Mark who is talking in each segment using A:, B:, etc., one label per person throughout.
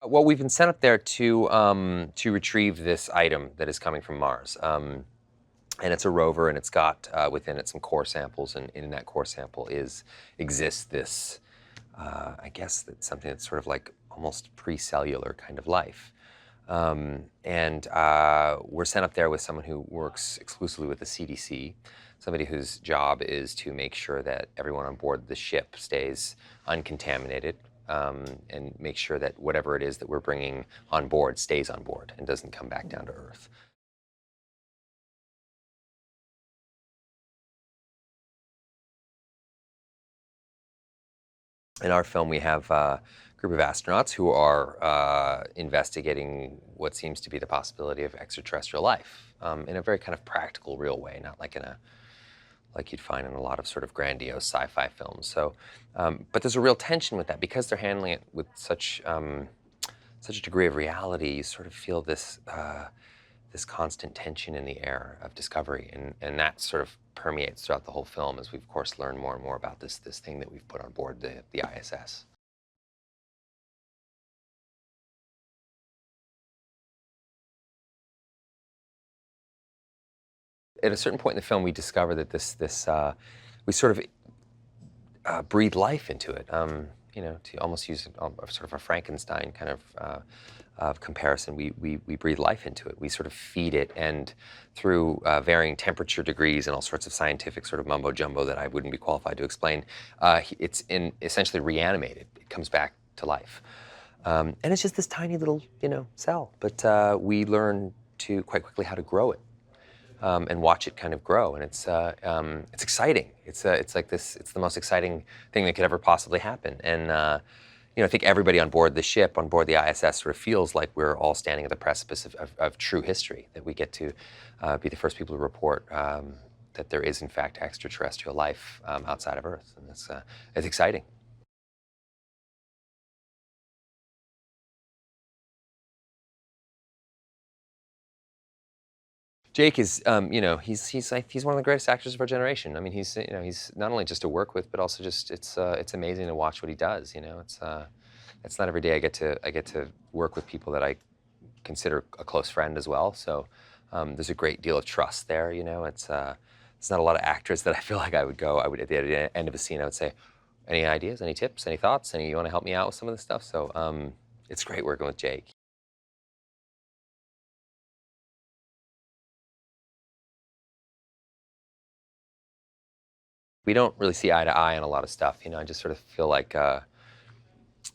A: Well, we've been sent up there to retrieve this item that is coming from Mars. And it's a rover, and it's got within it some core samples, and in that core sample exists this, I guess that's something that's sort of like almost pre-cellular kind of life. And we're sent up there with someone who works exclusively with the CDC, somebody whose job is to make sure that everyone on board the ship stays uncontaminated, and make sure that whatever it is that we're bringing on board stays on board and doesn't come back down to Earth. In our film, we have a group of astronauts who are investigating what seems to be the possibility of extraterrestrial life in a very kind of practical, real way, not like like you'd find in a lot of sort of grandiose sci-fi films. So, but there's a real tension with that because they're handling it with such such a degree of reality. You sort of feel this this constant tension in the air of discovery, and that sort of permeates throughout the whole film as we, of course, learn more and more about this thing that we've put on board, the ISS. At a certain point in the film, we discover that we sort of breathe life into it. You know, to almost use a sort of a Frankenstein kind of comparison, we breathe life into it. We sort of feed it, and through varying temperature degrees and all sorts of scientific sort of mumbo jumbo that I wouldn't be qualified to explain, it's essentially reanimated. It comes back to life, and it's just this tiny little cell. But we learn to quite quickly how to grow it. And watch it kind of grow, and it's exciting. It's like this. It's the most exciting thing that could ever possibly happen. And I think everybody on board the ship, on board the ISS, sort of feels like we're all standing at the precipice of true history. That we get to be the first people to report that there is, in fact, extraterrestrial life outside of Earth, and it's exciting. Jake is, he's one of the greatest actors of our generation. I mean, he's not only just to work with, but also just it's amazing to watch what he does. It's not every day I get to work with people that I consider a close friend as well. So there's a great deal of trust there. It's not a lot of actors that I feel like I would at the end of a scene I would say, any ideas, any tips, any thoughts, you want to help me out with some of this stuff. So it's great working with Jake. We don't really see eye to eye on a lot of stuff. I just sort of feel like,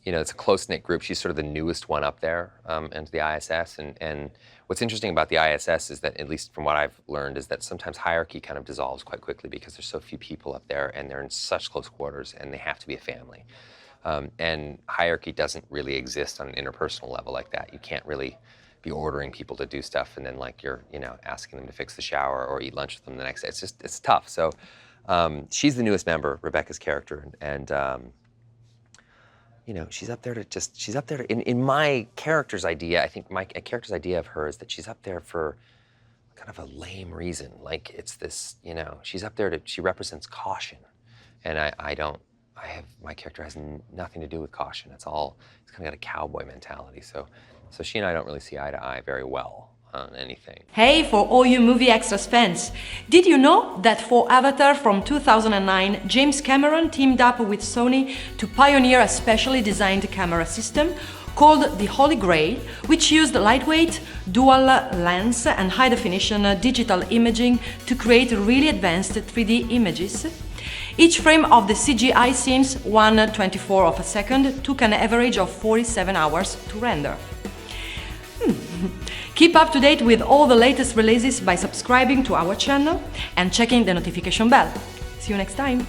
A: it's a close-knit group. She's sort of the newest one up there into the ISS. And what's interesting about the ISS is that, at least from what I've learned, is that sometimes hierarchy kind of dissolves quite quickly because there's so few people up there and they're in such close quarters and they have to be a family. And hierarchy doesn't really exist on an interpersonal level like that. You can't really be ordering people to do stuff and then you're, asking them to fix the shower or eat lunch with them the next day. It's tough. So. She's the newest member, Rebecca's character, and she's up there in my character's idea. I think my character's idea of her is that she's up there for kind of a lame reason. Like it's this, she's up there she represents caution, and my character has nothing to do with caution. It's kind of got a cowboy mentality. So she and I don't really see eye to eye very well on anything.
B: Hey, for all you movie extras fans, did you know that for Avatar from 2009, James Cameron teamed up with Sony to pioneer a specially designed camera system called the Holy Grail, which used lightweight, dual lens and high-definition digital imaging to create really advanced 3D images? Each frame of the CGI scenes, 1/24 of a second, took an average of 47 hours to render. Keep up to date with all the latest releases by subscribing to our channel and checking the notification bell. See you next time!